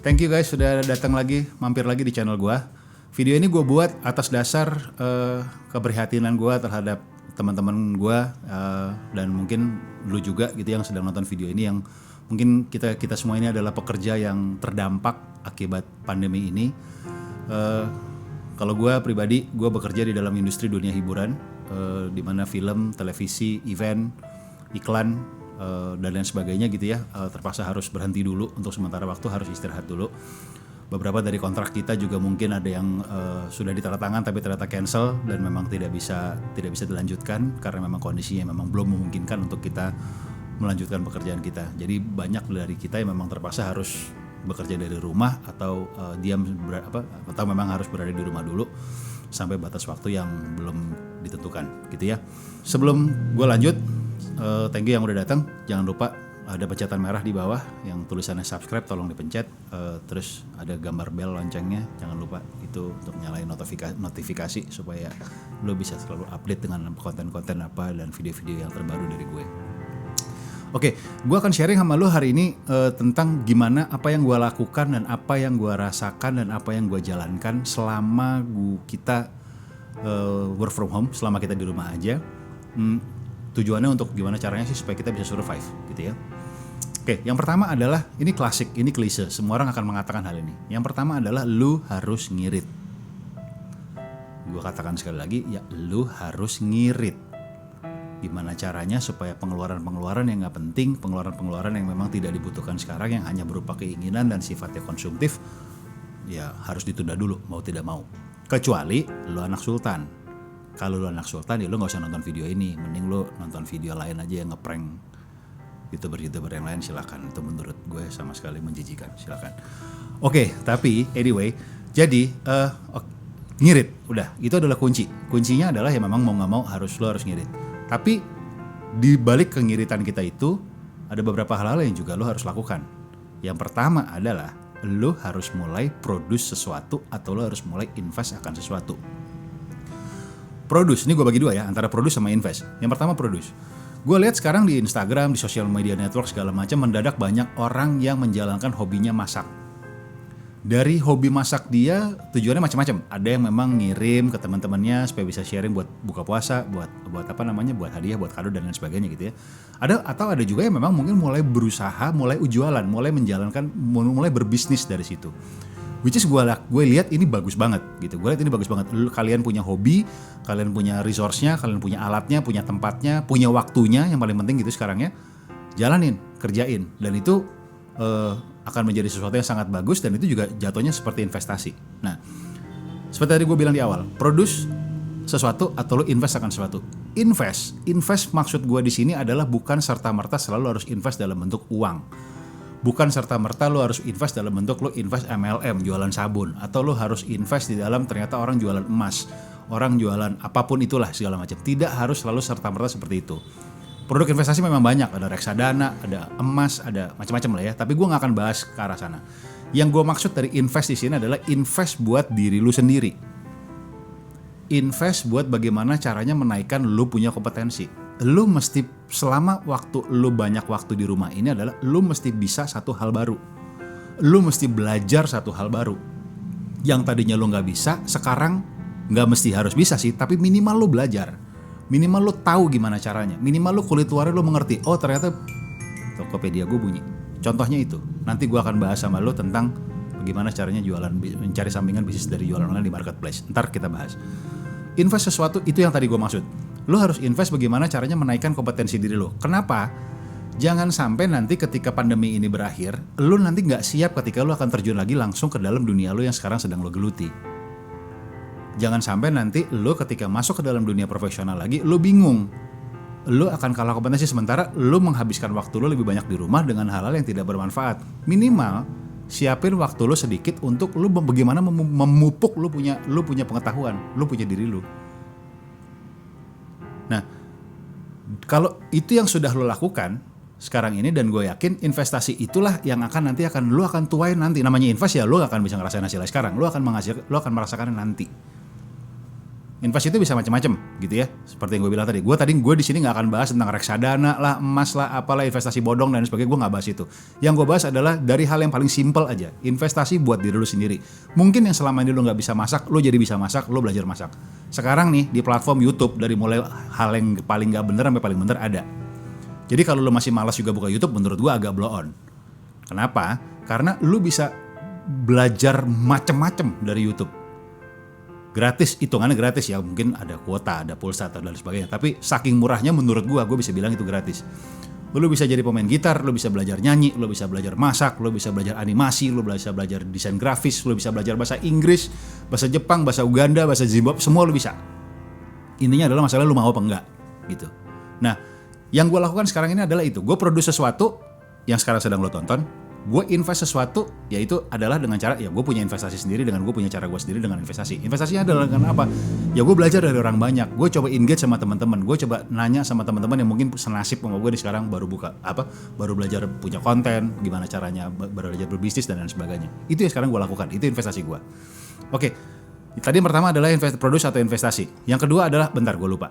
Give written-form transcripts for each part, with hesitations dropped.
Thank you guys sudah datang lagi, mampir lagi di channel gua. Video ini gue buat atas dasar keprihatinan gue terhadap teman-teman gue dan mungkin lu juga gitu yang sedang nonton video ini, yang mungkin kita semua ini adalah pekerja yang terdampak akibat pandemi ini. Kalau gue pribadi, gue bekerja di dalam industri dunia hiburan, di mana film, televisi, event, iklan dan lain sebagainya gitu ya, terpaksa harus berhenti dulu untuk sementara waktu, harus istirahat dulu. Beberapa dari kontrak kita juga mungkin ada yang sudah ditandatangan tapi ternyata cancel dan memang tidak bisa dilanjutkan karena memang kondisinya memang belum memungkinkan untuk kita melanjutkan pekerjaan kita. Jadi banyak dari kita yang memang terpaksa harus bekerja dari rumah atau atau memang harus berada di rumah dulu sampai batas waktu yang belum ditentukan gitu ya. Sebelum gue lanjut, thank you yang udah datang. Jangan lupa ada pencetatan merah di bawah yang tulisannya subscribe, tolong dipencet. Terus ada gambar bel loncengnya, jangan lupa itu untuk nyalain notifikasi supaya lo bisa selalu update dengan konten-konten apa dan video-video yang terbaru dari gue. Oke, gue akan sharing sama lo hari ini tentang gimana apa yang gue lakukan dan apa yang gue rasakan dan apa yang gue jalankan selama kita work from home, selama kita di rumah aja. Tujuannya untuk gimana caranya sih supaya kita bisa survive gitu ya. Oke, yang pertama adalah, ini klasik, ini klise, semua orang akan mengatakan hal ini. Yang pertama adalah lu harus ngirit. Gue katakan sekali lagi, ya lu harus ngirit. Gimana caranya supaya pengeluaran-pengeluaran yang gak penting, pengeluaran-pengeluaran yang memang tidak dibutuhkan sekarang, yang hanya berupa keinginan dan sifatnya konsumtif, ya harus ditunda dulu, mau tidak mau. Kecuali lu anak sultan. Kalau lu anak sultan ya lu gak usah nonton video ini, mending lu nonton video lain aja yang ngeprank YouTuber yang lain, silakan. Itu menurut gue sama sekali menjijikan, silakan. Oke, tapi anyway, jadi ngirit, udah, itu adalah kunci. Kuncinya adalah ya memang mau gak mau lu harus ngirit. Tapi di balik kengiritan kita itu ada beberapa hal-hal yang juga lu harus lakukan. Yang pertama adalah lu harus mulai produce sesuatu atau lu harus mulai invest akan sesuatu. Produce, ini gue bagi dua ya, antara produce sama invest. Yang pertama produce. Gue lihat sekarang di Instagram, di social media network segala macam, mendadak banyak orang yang menjalankan hobinya masak. Dari hobi masak dia tujuannya macam-macam. Ada yang memang ngirim ke teman-temannya supaya bisa sharing buat buka puasa, buat buat hadiah, buat kado dan lain sebagainya gitu ya. Ada juga yang memang mungkin mulai berusaha, mulai jualan, mulai berbisnis dari situ. Which is gue lihat ini bagus banget gitu. Gue lihat ini bagus banget. Kalian punya hobi, kalian punya resource-nya, kalian punya alatnya, punya tempatnya, punya waktunya, yang paling penting gitu sekarang ya. Jalanin, kerjain, dan itu akan menjadi sesuatu yang sangat bagus, dan itu juga jatuhnya seperti investasi. Nah, seperti tadi gue bilang di awal, produce sesuatu atau lo invest akan sesuatu. Invest maksud gue di sini adalah bukan serta-merta selalu harus invest dalam bentuk uang. Bukan serta-merta lo harus invest dalam bentuk lo invest MLM, jualan sabun. Atau lo harus invest di dalam ternyata orang jualan emas, orang jualan apapun itulah segala macam. Tidak harus selalu serta-merta seperti itu. Produk investasi memang banyak, ada reksadana, ada emas, ada macam-macam lah ya. Tapi gue gak akan bahas ke arah sana. Yang gue maksud dari invest di sini adalah invest buat diri lo sendiri. Invest buat bagaimana caranya menaikkan lo punya kompetensi. Lu mesti selama waktu lu banyak waktu di rumah ini adalah lu mesti bisa satu hal baru. Lu mesti belajar satu hal baru. Yang tadinya lu gak bisa, sekarang gak mesti harus bisa sih, tapi minimal lu belajar. Minimal lu tahu gimana caranya. Minimal lu kulit luarnya lu mengerti. Oh ternyata Tokopedia gue bunyi. Contohnya itu. Nanti gue akan bahas sama lu tentang bagaimana caranya mencari sampingan bisnis dari jualan online di marketplace. Ntar kita bahas. Invest sesuatu, itu yang tadi gue maksud. Lo harus invest bagaimana caranya menaikkan kompetensi diri lo. Kenapa? Jangan sampai nanti ketika pandemi ini berakhir, lo nanti gak siap ketika lo akan terjun lagi langsung ke dalam dunia lo yang sekarang sedang lo geluti. Jangan sampai nanti lo ketika masuk ke dalam dunia profesional lagi, lo bingung. Lo akan kalah kompetensi sementara lo menghabiskan waktu lo lebih banyak di rumah dengan hal-hal yang tidak bermanfaat. Minimal siapin waktu lo sedikit untuk lo bagaimana memupuk lo punya pengetahuan, lo punya diri lo. Nah, kalau itu yang sudah lo lakukan sekarang ini, dan gue yakin investasi itulah yang nanti lo akan tuain nanti. Namanya invest ya, lo akan bisa ngerasain hasilnya sekarang, lo akan merasakannya nanti. Invest itu bisa macam-macam gitu ya. Seperti yang gue bilang tadi. Gue di sini nggak akan bahas tentang reksadana lah, emas lah, apalah investasi bodong dan sebagainya. Gue nggak bahas itu. Yang gue bahas adalah dari hal yang paling simpel aja. Investasi buat diri lu sendiri. Mungkin yang selama ini lu nggak bisa masak, lu jadi bisa masak, lu belajar masak. Sekarang nih di platform YouTube dari mulai hal yang paling nggak bener sampai paling bener ada. Jadi kalau lu masih malas juga buka YouTube, menurut gue agak blow on. Kenapa? Karena lu bisa belajar macem-macem dari YouTube. Gratis, hitungannya gratis ya, mungkin ada kuota, ada pulsa atau dan sebagainya. Tapi saking murahnya menurut gue bisa bilang itu gratis. Lu bisa jadi pemain gitar, lu bisa belajar nyanyi, lu bisa belajar masak, lu bisa belajar animasi, lu bisa belajar desain grafis, lu bisa belajar bahasa Inggris, bahasa Jepang, bahasa Uganda, bahasa Zimbabwe, semua lu bisa. Intinya adalah masalah lu mau apa enggak gitu. Nah, yang gue lakukan sekarang ini adalah itu. Gue produce sesuatu yang sekarang sedang lo tonton. Gue invest sesuatu, yaitu adalah dengan cara, ya gue punya investasi sendiri dengan gue punya cara gue sendiri dengan investasi. Investasinya adalah dengan apa? Ya gue belajar dari orang banyak. Gue coba engage sama teman-teman. Gue coba nanya sama teman-teman yang mungkin senasib sama gue nih sekarang baru baru belajar punya konten, gimana caranya belajar berbisnis dan lain sebagainya. Itu yang sekarang gue lakukan. Itu investasi gue. Oke. Tadi yang pertama adalah produce atau investasi. Yang kedua adalah, bentar gue lupa.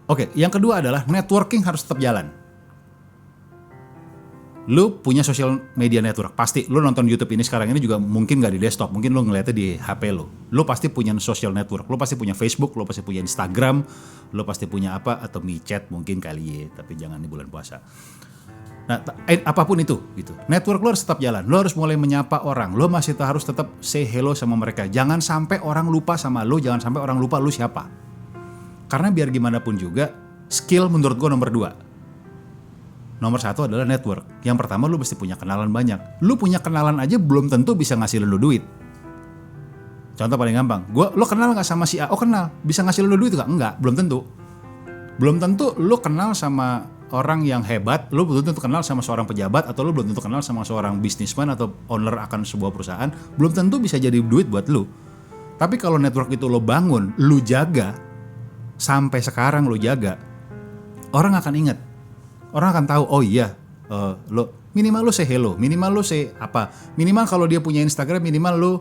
Oke, yang kedua adalah networking harus tetap jalan. Lu punya social media network, pasti lu nonton YouTube ini sekarang ini juga mungkin gak di desktop, mungkin lu ngeliatnya di HP lu. Lu pasti punya social network, lu pasti punya Facebook, lu pasti punya Instagram, lu pasti punya apa, atau MiChat mungkin kali ya, tapi jangan di bulan puasa. Nah, apapun itu gitu. Network lu harus tetap jalan, lu harus mulai menyapa orang, lu masih harus tetap say hello sama mereka. Jangan sampai orang lupa sama lu, jangan sampai orang lupa lu siapa. Karena biar gimana pun juga, skill menurut gua nomor 2. Nomor 1 adalah network. Yang pertama lu mesti punya kenalan banyak. Lu punya kenalan aja belum tentu bisa ngasih lu duit. Contoh paling gampang, lu kenal gak sama si A? Oh kenal, bisa ngasih lu duit gak? Enggak, belum tentu. Belum tentu lu kenal sama orang yang hebat, lu belum tentu kenal sama seorang pejabat, atau lu belum tentu kenal sama seorang bisnisman atau owner akan sebuah perusahaan, belum tentu bisa jadi duit buat lu. Tapi kalau network itu lu bangun, lu jaga, sampai sekarang lu jaga, orang akan ingat. Orang akan tahu, oh iya, minimal lu say hello, minimal lu say apa, minimal kalau dia punya Instagram, minimal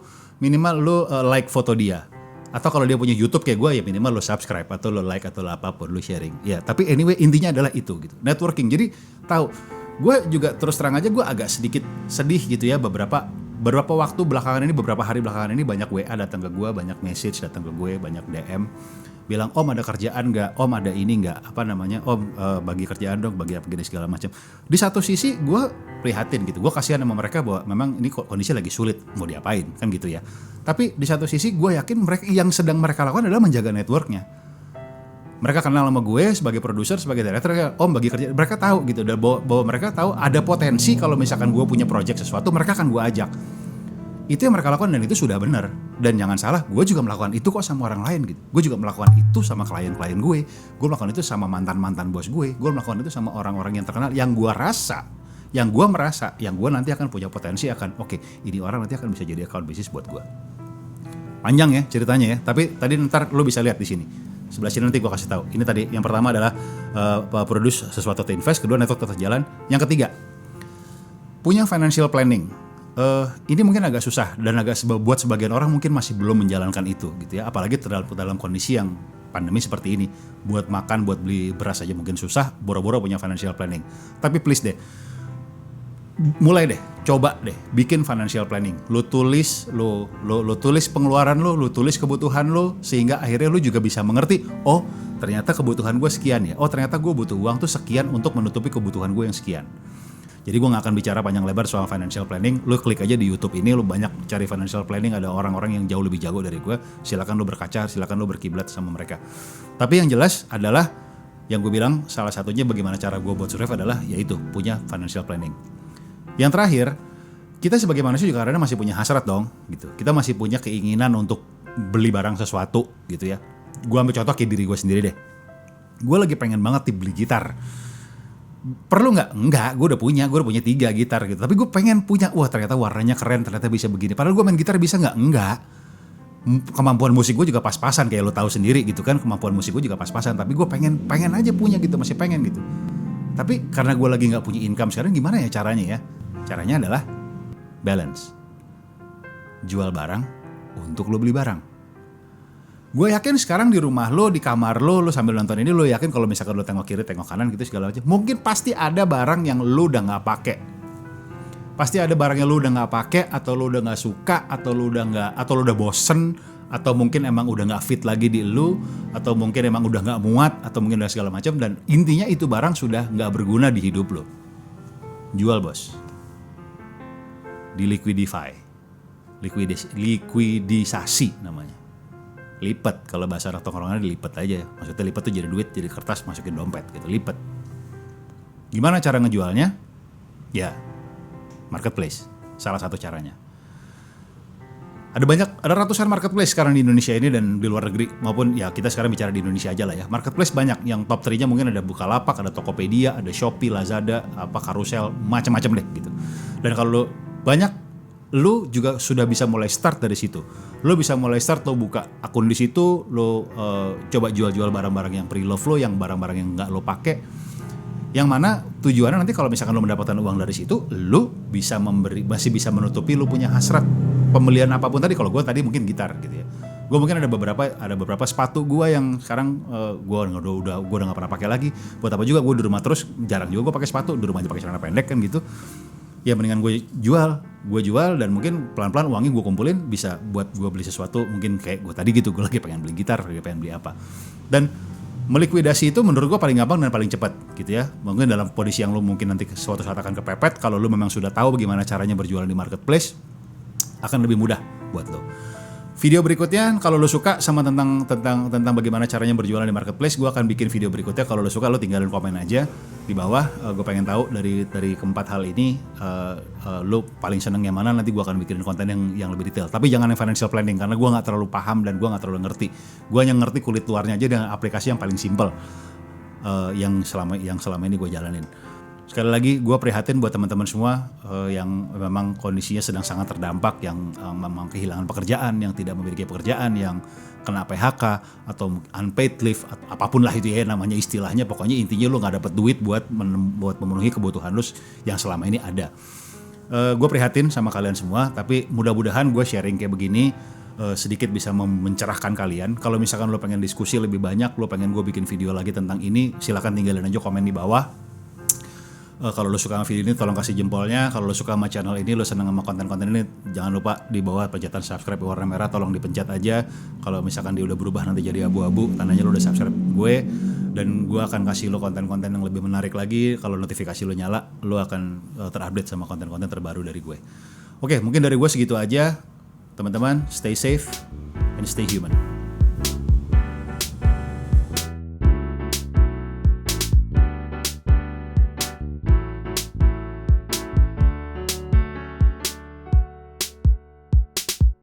lu like foto dia, atau kalau dia punya YouTube kayak gue ya minimal lu subscribe atau lu like atau lu apapun, lu sharing. Ya, tapi anyway intinya adalah itu gitu, networking. Jadi tahu, gue juga terus terang aja gue agak sedikit sedih gitu ya beberapa waktu belakangan ini, beberapa hari belakangan ini banyak WA datang ke gue, banyak message datang ke gue, banyak DM. Bilang, om ada kerjaan nggak, om ada ini nggak, om bagi kerjaan dong, bagi apa gini segala macam. Di satu sisi gue prihatin gitu, gue kasihan sama mereka bahwa memang ini kondisi lagi sulit, mau diapain kan gitu ya. Tapi di satu sisi gue yakin mereka yang sedang mereka lakukan adalah menjaga networknya. Mereka kenal sama gue sebagai produser, sebagai director, om bagi kerja, mereka tahu gitu, bahwa mereka tahu ada potensi kalau misalkan gue punya project sesuatu, mereka akan gue ajak. Itu yang mereka lakukan dan itu sudah benar. Dan jangan salah, gue juga melakukan itu kok sama orang lain gitu. Gue juga melakukan itu sama klien-klien gue melakukan itu sama mantan-mantan bos gue melakukan itu sama orang-orang yang terkenal yang gue merasa, yang gue nanti akan punya potensi akan, oke, ini orang nanti akan bisa jadi account bisnis buat gue. Panjang ya ceritanya ya, tapi tadi ntar lo bisa lihat di sini. Sebelah sini nanti gue kasih tahu. Ini tadi yang pertama adalah produce sesuatu to invest, kedua network tetap jalan, yang ketiga punya financial planning. Ini mungkin agak susah dan agak buat sebagian orang mungkin masih belum menjalankan itu gitu ya, apalagi dalam kondisi yang pandemi seperti ini. Buat makan, buat beli beras aja mungkin susah, boro-boro punya financial planning. Tapi please deh, mulai deh, coba deh bikin financial planning. Lu tulis pengeluaran lu tulis kebutuhan lu, sehingga akhirnya lu juga bisa mengerti, oh ternyata kebutuhan gue sekian ya, oh ternyata gue butuh uang tuh sekian untuk menutupi kebutuhan gue yang sekian. Jadi gue gak akan bicara panjang lebar soal financial planning. Lu klik aja di YouTube ini, lu banyak cari financial planning, ada orang-orang yang jauh lebih jago dari gue. Silakan lu berkaca, silakan lu berkiblat sama mereka. Tapi yang jelas adalah, yang gue bilang salah satunya bagaimana cara gue buat survive adalah yaitu punya financial planning. Yang terakhir, kita sebagai manusia juga kadang masih punya hasrat dong gitu. Kita masih punya keinginan untuk beli barang sesuatu gitu ya. Gue ambil contoh kayak diri gue sendiri deh. Gue lagi pengen banget beli gitar. Perlu nggak? Enggak, gue udah punya 3 gitar gitu. Tapi gue pengen punya, wah ternyata warnanya keren, ternyata bisa begini. Padahal gue main gitar bisa nggak? Enggak. Kemampuan musik gue juga pas-pasan, kayak lo tahu sendiri gitu kan. Kemampuan musik gue juga pas-pasan. Tapi gue pengen aja punya gitu, masih pengen gitu. Tapi karena gue lagi nggak punya income sekarang, gimana ya caranya ya? Caranya adalah balance. Jual barang untuk lo beli barang. Gue yakin sekarang di rumah lo, di kamar lo sambil nonton ini, lo yakin kalau misalkan lo tengok kiri, tengok kanan gitu segala macam, mungkin pasti ada barang yang lo udah nggak pakai. Pasti ada barang yang lo udah nggak pakai, atau lo udah nggak suka, atau lo udah bosen, atau mungkin emang udah nggak fit lagi di lo, atau mungkin emang udah nggak muat, atau mungkin udah segala macam. Dan intinya itu barang sudah nggak berguna di hidup lo. Jual bos, likuidisasi namanya. Lipat, kalau bahasa orang tongkrongan dilipat aja. Maksudnya lipat tuh jadi duit, jadi kertas, masukin dompet gitu, lipat. Gimana cara ngejualnya? Ya, marketplace, salah satu caranya. Ada ratusan marketplace sekarang di Indonesia ini dan di luar negeri, maupun ya kita sekarang bicara di Indonesia aja lah ya. Marketplace banyak, yang top 3-nya mungkin ada Bukalapak, ada Tokopedia, ada Shopee, Lazada, Carousel, macam-macam deh gitu. Dan kalau lu juga sudah bisa mulai start dari situ. Lu bisa mulai start, lo buka akun di situ, lo coba jual-jual barang-barang yang pre-love lo, yang barang-barang yang nggak lo pakai. Yang mana tujuannya nanti kalau misalkan lo mendapatkan uang dari situ, lo bisa masih bisa menutupi lo punya hasrat pembelian apapun tadi. Kalau gue tadi mungkin gitar gitu ya. Gue mungkin ada beberapa sepatu gue yang sekarang gue udah nggak pernah pakai lagi. Buat apa juga, gue di rumah terus, jarang juga gue pakai sepatu, di rumah aja pakai celana pendek kan gitu. Ya mendingan gue jual dan mungkin pelan-pelan uangnya gue kumpulin bisa buat gue beli sesuatu, mungkin kayak gue tadi gitu, gue lagi pengen beli gitar, lagi pengen beli apa. Dan melikuidasi itu menurut gue paling gampang dan paling cepat gitu ya. Mungkin dalam kondisi yang lo mungkin nanti suatu saat akan kepepet, kalau lo memang sudah tahu bagaimana caranya berjualan di marketplace, akan lebih mudah buat lo. Video berikutnya, kalau lo suka sama tentang bagaimana caranya berjualan di marketplace, gue akan bikin video berikutnya. Kalau lo suka, lo tinggalin komen aja di bawah. Gue pengen tahu dari keempat hal ini, lo paling seneng yang mana. Nanti gue akan bikin konten yang lebih detail. Tapi jangan yang financial planning, karena gue nggak terlalu paham dan gue nggak terlalu ngerti. Gue hanya ngerti kulit luarnya aja dengan aplikasi yang paling simple yang selama ini gue jalanin. Sekali lagi gue prihatin buat teman-teman semua yang memang kondisinya sedang sangat terdampak, yang memang kehilangan pekerjaan, yang tidak memiliki pekerjaan, yang kena PHK atau unpaid leave, apapun lah itu ya namanya istilahnya. Pokoknya intinya lo nggak dapet duit buat memenuhi kebutuhan lo yang selama ini ada. Gue prihatin sama kalian semua, tapi mudah-mudahan gue sharing kayak begini sedikit bisa mencerahkan kalian. Kalau misalkan lo pengen diskusi lebih banyak, lo pengen gue bikin video lagi tentang ini, silakan tinggalin aja komen di bawah. Kalau lo suka sama video ini, tolong kasih jempolnya. Kalau lo suka sama channel ini, lo senang sama konten-konten ini, jangan lupa di bawah pencetan subscribe warna merah, tolong dipencet aja. Kalau misalkan dia udah berubah nanti jadi abu-abu, tandanya lo udah subscribe gue. Dan gue akan kasih lo konten-konten yang lebih menarik lagi. Kalau notifikasi lo nyala, lo akan terupdate sama konten-konten terbaru dari gue. Oke, mungkin dari gue segitu aja. Teman-teman, stay safe and stay human.